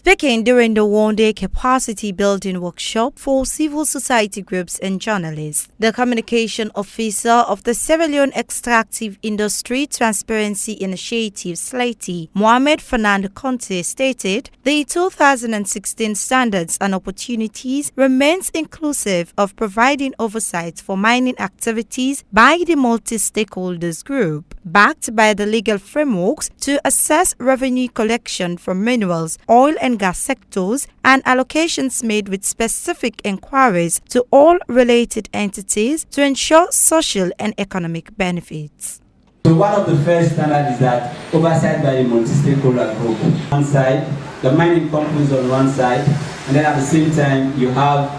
Speaking during the one-day capacity building workshop for civil society groups and journalists, the communication officer of the Sierra Leone Extractive Industry Transparency Initiative, Sleiti, Mohamed Fernando Conte, stated the 2016 Standards and Opportunities remains inclusive of providing oversight for mining activities by the multi-stakeholders group, backed by the legal frameworks to assess revenue collection from minerals, oil and gas sectors, and allocations made with specific inquiries to all related entities to ensure social and economic benefits. So one of the first standards is that oversight by the multi-stakeholder group. One side, the mining companies on one side, and then at the same time you have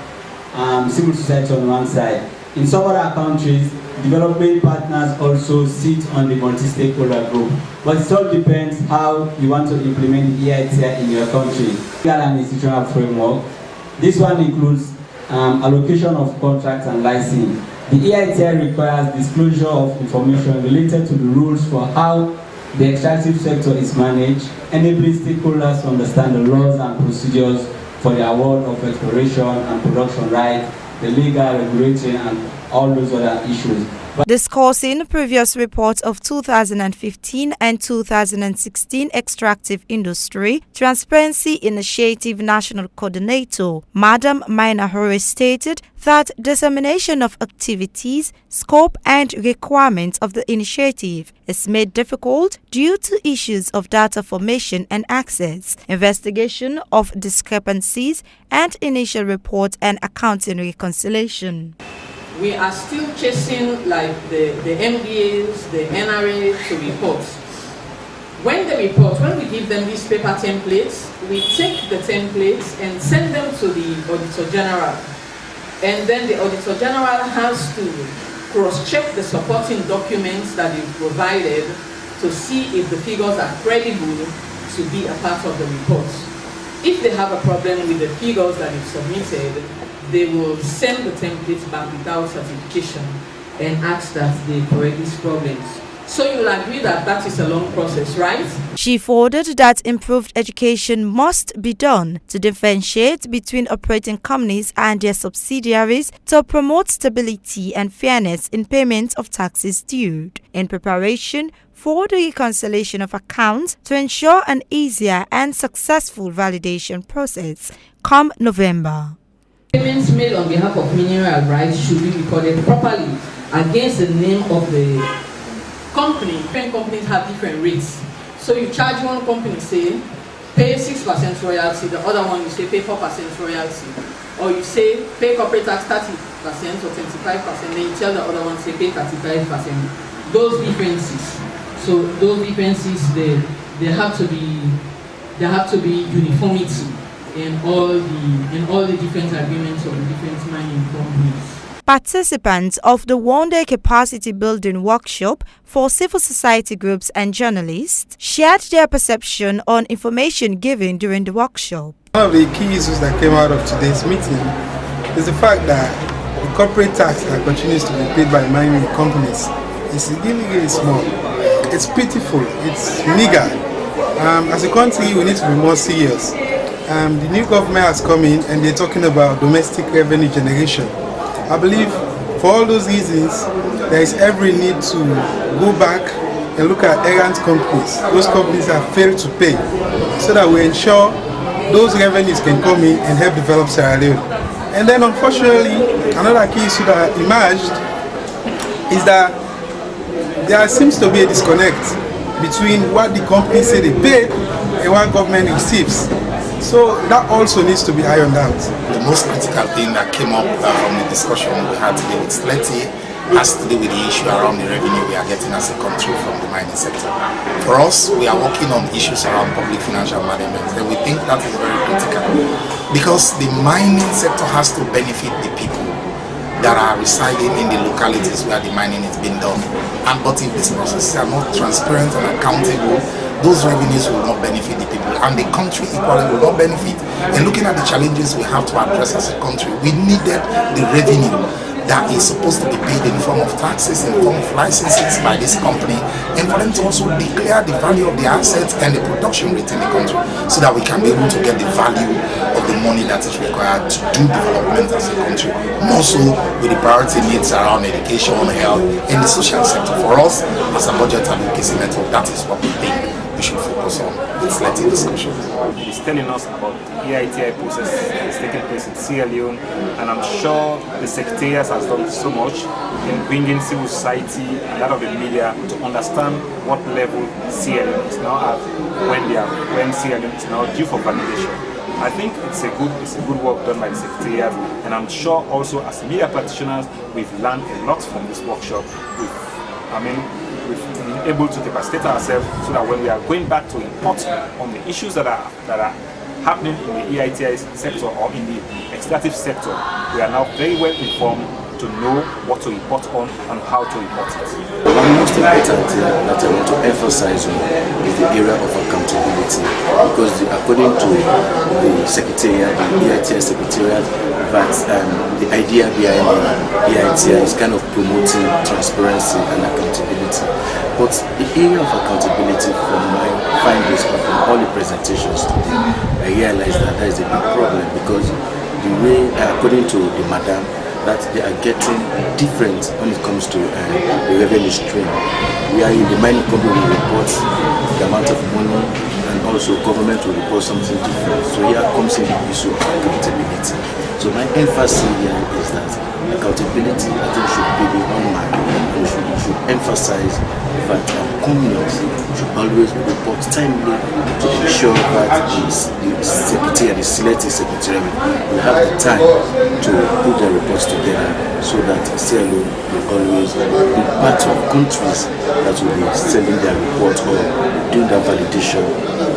civil society on one side. In some other countries, development partners also sit on the multi-stakeholder group. But it all depends how you want to implement the EITI in your country. Legal and institutional framework. This one includes allocation of contracts and licensing. The EITI requires disclosure of information related to the rules for how the extractive sector is managed, enabling stakeholders to understand the laws and procedures for the award of exploration and production rights, the legal, regulatory, and all those other issues. Discussing previous reports of 2015 and 2016 Extractive Industry Transparency Initiative National Coordinator, Madam Maina Hore, stated that dissemination of activities, scope and requirements of the initiative is made difficult due to issues of data formation and access, investigation of discrepancies, and initial report and accounting reconciliation. We are still chasing like the MDAs, the NRA to report. When they report, when we give them these paper templates, we take the templates and send them to the Auditor General. And then the Auditor General has to cross-check the supporting documents that is provided to see if the figures are credible to be a part of the report. If they have a problem with the figures that is submitted, they will send the templates back without certification and ask that they correct these problems. So you'll agree that that is a long process, right? She forwarded that improved education must be done to differentiate between operating companies and their subsidiaries to promote stability and fairness in payment of taxes due, in preparation for the reconciliation of accounts to ensure an easier and successful validation process come November. Payments made on behalf of mineral rights should be recorded properly against the name of the company. Different companies have different rates. So you charge one company, say, pay 6% royalty, the other one you say pay 4% royalty. Or you say pay corporate tax 30% or 25%, then you tell the other one say pay 35%. Those differences. So those differences there have to be uniformity in all the different agreements of the different mining companies. Participants of the one-day capacity building workshop for civil society groups and journalists shared their perception on information given during the workshop. One of the key issues that came out of today's meeting is the fact that the corporate tax that continues to be paid by mining companies is really small. It's pitiful, it's meager. As a country, we need to be more serious. The new government has come in and they're talking about domestic revenue generation. I believe for all those reasons, there is every need to go back and look at errant companies. Those companies have failed to pay, so that we ensure those revenues can come in and help develop Sierra Leone. And then unfortunately, another key issue that emerged is that there seems to be a disconnect between what the companies say they paid and what government receives. So that also needs to be ironed out. The most critical thing that came up from the discussion we had today with Sleiti has to do with the issue around the revenue we are getting as a country from the mining sector. For us, we are working on issues around public financial management, and we think that is very critical because the mining sector has to benefit the people that are residing in the localities where the mining is being done. But if these processes are not transparent and accountable, those revenues will not benefit the people, and the country equally will not benefit. And looking at the challenges we have to address as a country, we needed the revenue that is supposed to be paid in form of taxes, in form of licenses by this company, and for them to also declare the value of the assets and the production rate in the country, so that we can be able to get the value of the money that is required to do development as a country, more so with the priority needs around education, health, and the social sector. For us, as a budget advocacy network, that is what we think we should focus on with Sleiti discussions. He's telling us about the EITI process that is taking place in Sierra Leone, and I'm sure the Secretariat has done so much in bringing civil society and that of the media to understand what level Sierra Leone is now at when Sierra Leone is now due for validation. I think it's a good work done by the Secretariat, and I'm sure also as media practitioners we've learned a lot from this workshop. We've been able to capacity ourselves so that when we are going back to report on the issues that are happening in the EITI sector or in the extractive sector, we are now very well informed to know what to report on and how to report it. One most important thing that I want to emphasize on is the area of accountability, because according to the Secretariat, the EITI Secretariat, that the idea behind the EITI is kind of promoting transparency and accountability. But the area of accountability from my findings or from all the presentations today, I realized that is a big problem, because the way, according to the madam, that they are getting different when it comes to the revenue stream. We are in the mining company, will report the amount of money, and also government will report something different. So here comes in the issue of accountability. So my emphasis here is that accountability, I think, should be the hallmark, and we should emphasize that companies should always report timely to ensure that the Secretary, the Sleiti Secretary, will have the time to put their reports together, so that Sierra Leone will always be part of countries that will be sending their report or doing their validation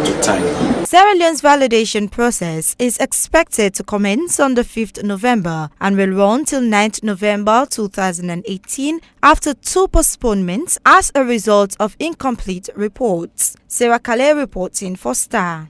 to time. Sierra Leone's validation process is expected to commence on the 5th November and will run till 9th November 2018 after 2 postponements as a result of incomplete reports. Sarah Kallay reporting for Star.